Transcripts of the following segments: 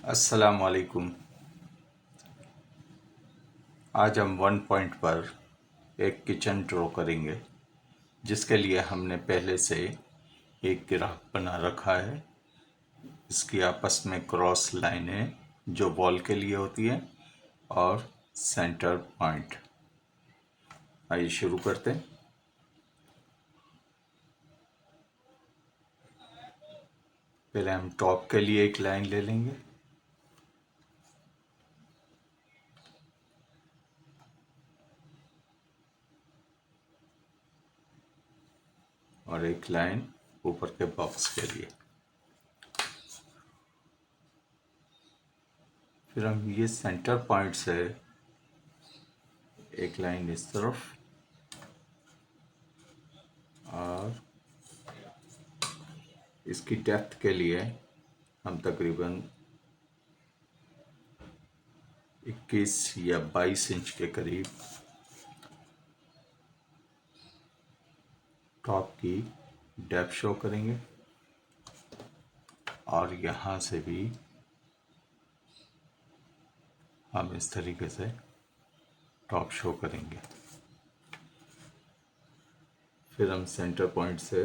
अस्सलाम वालेकुम। आज हम 1 पॉइंट पर एक किचन ड्रॉ करेंगे, जिसके लिए हमने पहले से एक ग्राफ बना रखा है। इसकी आपस में क्रॉस लाइनें जो वॉल के लिए होती है और सेंटर पॉइंट। आइए शुरू करते हैं। पहले हम टॉप के लिए एक लाइन ले लेंगे, और एक लाइन ऊपर के बॉक्स के लिए। फिर हम ये सेंटर पॉइंट से एक लाइन इस तरफ और इसकी डेप्थ के लिए हम तकरीबन 21 या 22 इंच के करीब टॉप की डेप्थ शो करेंगे, और यहाँ से भी हम इस तरीके से टॉप शो करेंगे। फिर हम सेंटर पॉइंट से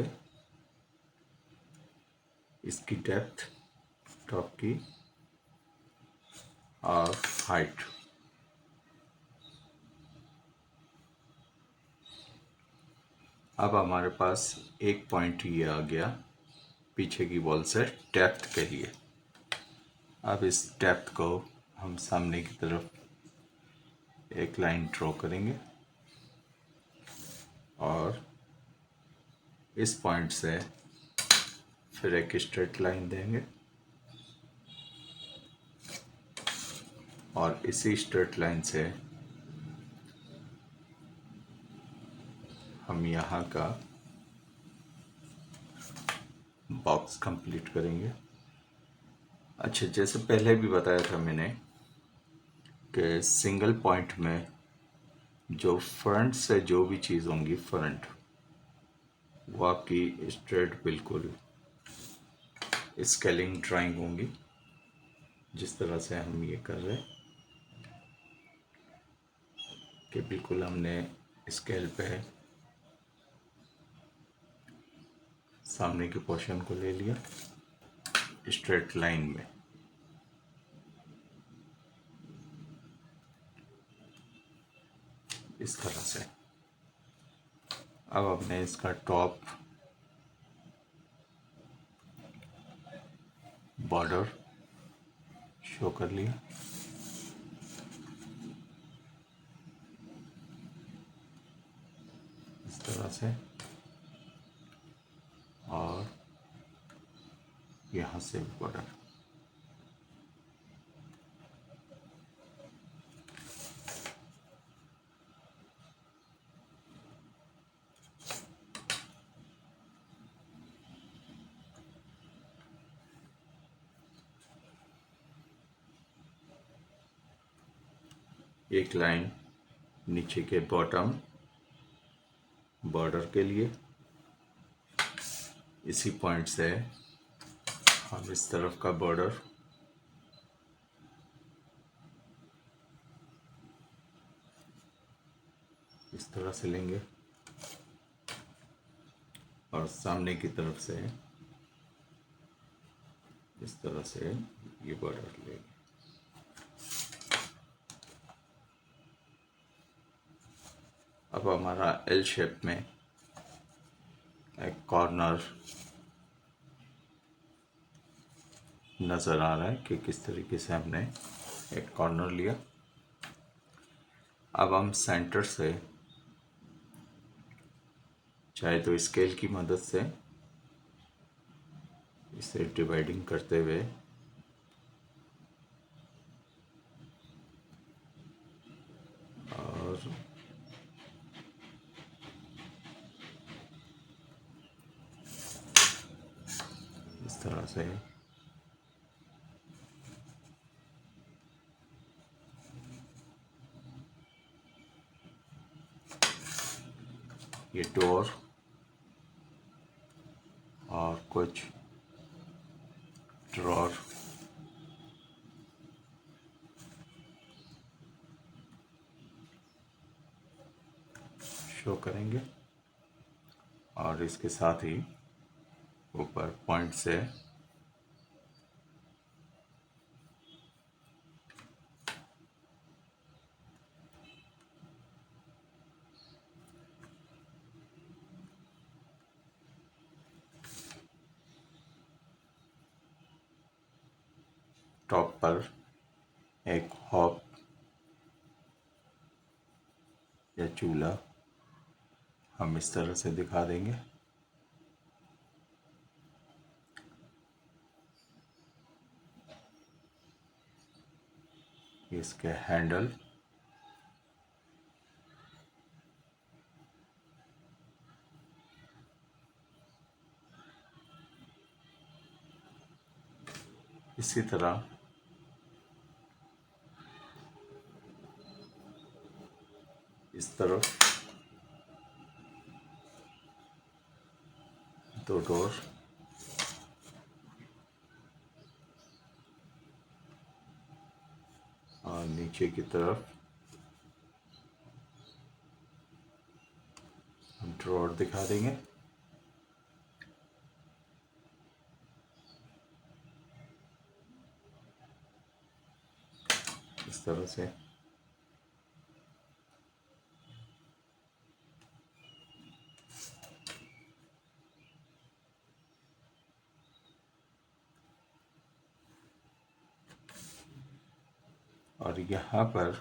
इसकी डेप्थ, टॉप की और हाइट, अब हमारे पास एक पॉइंट ये आ गया पीछे की वॉल से डेप्थ के लिए। अब इस डेप्थ को हम सामने की तरफ एक लाइन ड्रॉ करेंगे और इस पॉइंट से फिर एक स्ट्रेट लाइन देंगे और इसी स्ट्रेट लाइन से हम यहाँ का बॉक्स कंप्लीट करेंगे। अच्छा, जैसे पहले भी बताया था मैंने कि सिंगल पॉइंट में जो फ्रंट से जो भी चीज़ होंगी, फ्रंट वो आपकी स्ट्रेट बिल्कुल स्केलिंग ड्राइंग होंगी, जिस तरह से हम ये कर रहे हैं कि बिल्कुल हमने स्केल पे सामने के पोर्शन को ले लिया स्ट्रेट लाइन में। इस तरह से अब हमने इसका टॉप बॉर्डर शो कर लिया। इस तरह से, और यहाँ से बॉर्डर। एक लाइन नीचे के बॉटम बॉर्डर के लिए, इसी पॉइंट से हम इस तरफ का बॉर्डर इस तरह से लेंगे और सामने की तरफ से इस तरह से ये बॉर्डर लेंगे। अब हमारा एल शेप में एक कॉर्नर नज़र आ रहा है कि किस तरीके से हमने एक कॉर्नर लिया। अब हम सेंटर से चाहे तो स्केल की मदद से इसे डिवाइडिंग करते हुए और इस तरह से ये डोर और कुछ ड्रॉर शो करेंगे और इसके साथ ही ऊपर पॉइंट से टॉप पर एक हॉप या चूल्हा हम इस तरह से दिखा देंगे। इसके हैंडल इसी तरह इस तरफ दो डोर और नीचे की तरफ हम ड्रॉर दिखा देंगे। इस तरह से और यहाँ पर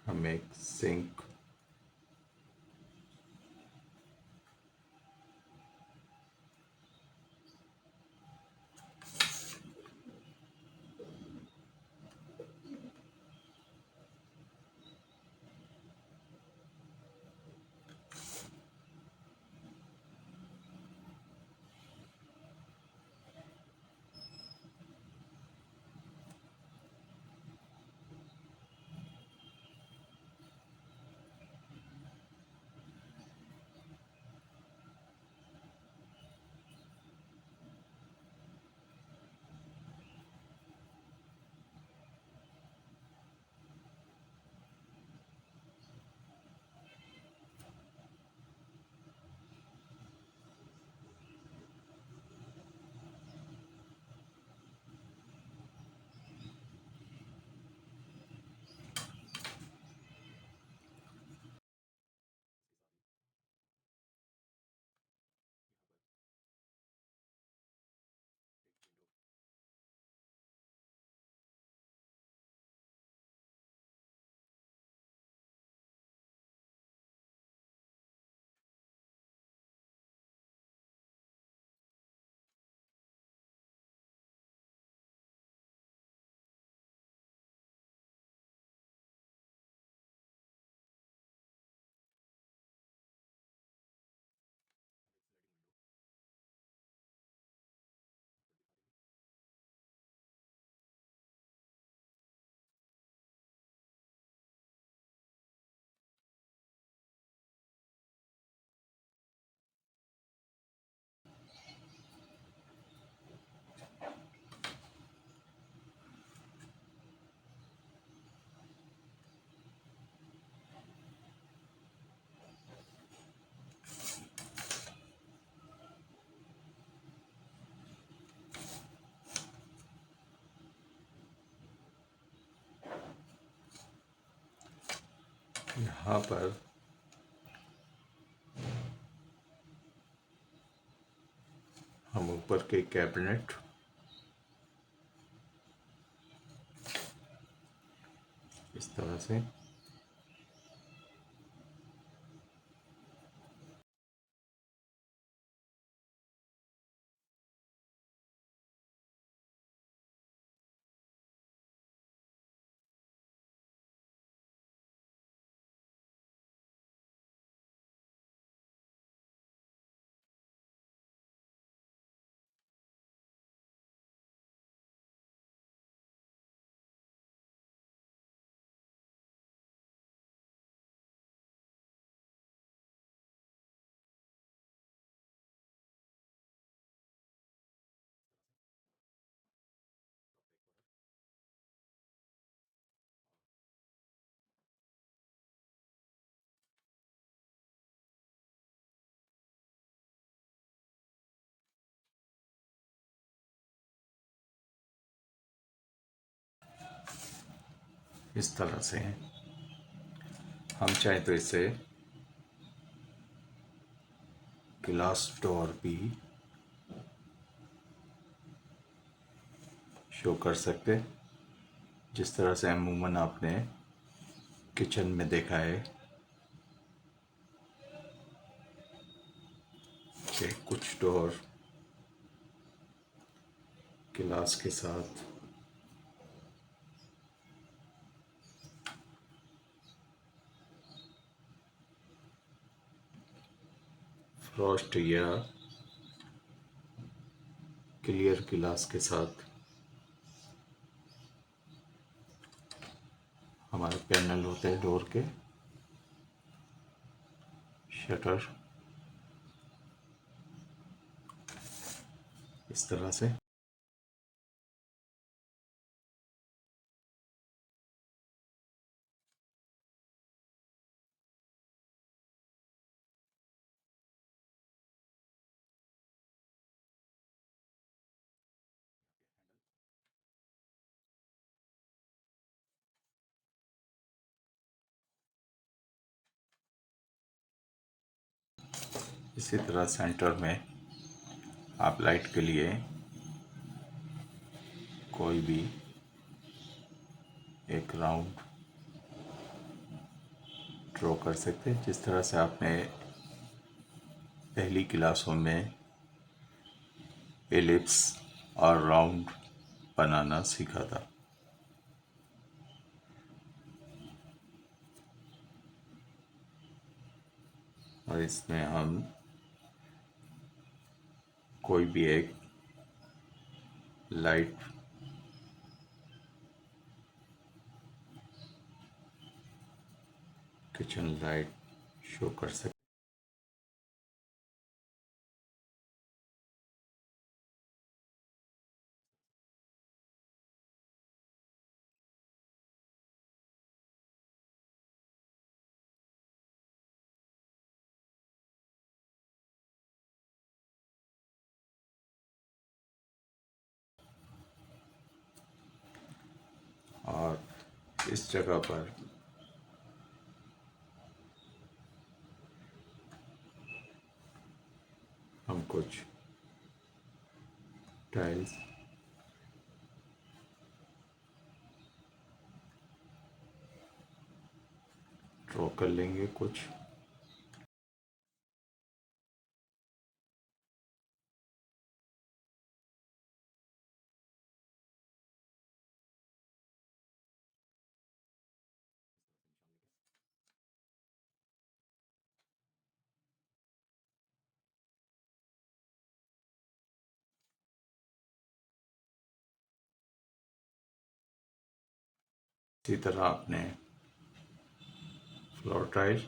हम एक सिंक यहाँ पर हम ऊपर के कैबिनेट इस तरह से इस तरह से हम चाहें तो इसे ग्लास डोर भी शो कर सकते, जिस तरह से अमूमन आपने किचन में देखा है कि कुछ डोर गिलास के साथ फ्रॉस्ट या क्लियर गिलास के साथ हमारे पैनल होते हैं डोर के शटर, इस तरह से। इसी तरह सेंटर में आप लाइट के लिए कोई भी एक राउंड ड्रॉ कर सकते हैं, जिस तरह से आपने पहली क्लासों में एलिप्स और राउंड बनाना सीखा था। और इसमें हम कोई भी एक लाइट किचन लाइट शो कर सकते। और इस जगह पर हम कुछ टाइल्स ड्रॉ कर लेंगे कुछ। इसी तरह आपने फ्लोर टाइल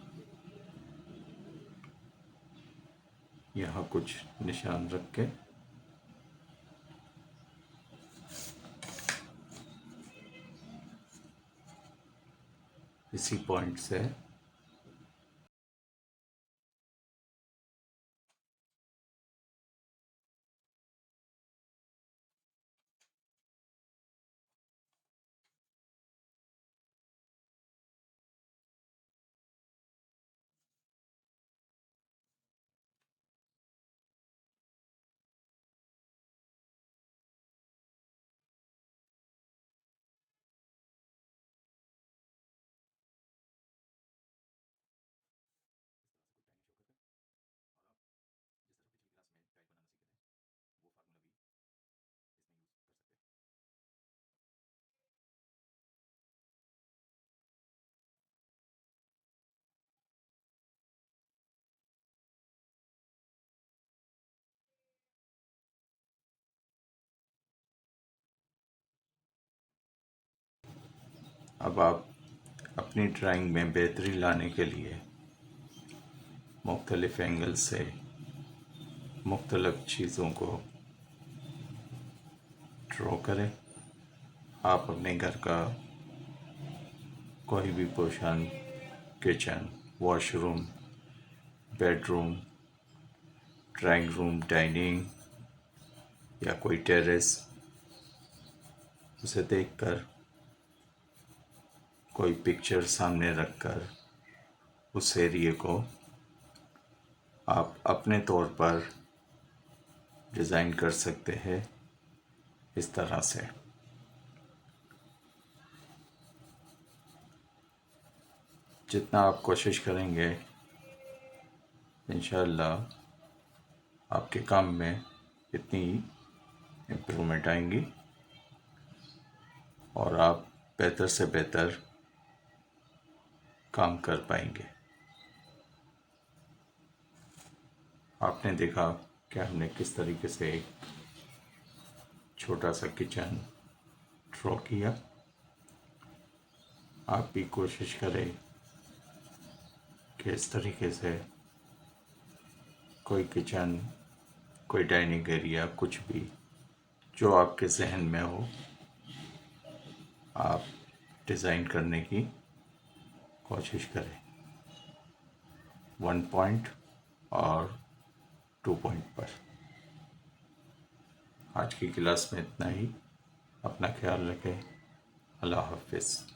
यहाँ कुछ निशान रख के इसी पॉइंट से अब आप अपनी ड्राइंग में बेहतरी लाने के लिए मुख्तलिफ एंगल से मुख्तलिफ चीज़ों को ड्रॉ करें। आप अपने घर का कोई भी portion, kitchen, washroom, bedroom, drawing room, dining या कोई टेरेस, उसे देखकर कोई पिक्चर सामने रखकर उस एरिया को आप अपने तौर पर डिज़ाइन कर सकते हैं इस तरह से। जितना आप कोशिश करेंगे इंशाअल्लाह आपके काम में इतनी इम्प्रूवमेंट आएंगी और आप बेहतर से बेहतर काम कर पाएंगे। आपने देखा कि हमने किस तरीके से एक छोटा सा किचन ड्रॉ किया। आप भी कोशिश करें कि इस तरीके से कोई किचन, कोई डाइनिंग एरिया, कुछ भी जो आपके जहन में हो आप डिज़ाइन करने की कोशिश करें 1 पॉइंट और 2 पॉइंट पर। आज की क्लास में इतना ही। अपना ख्याल रखें। अल्लाह हाफिज़।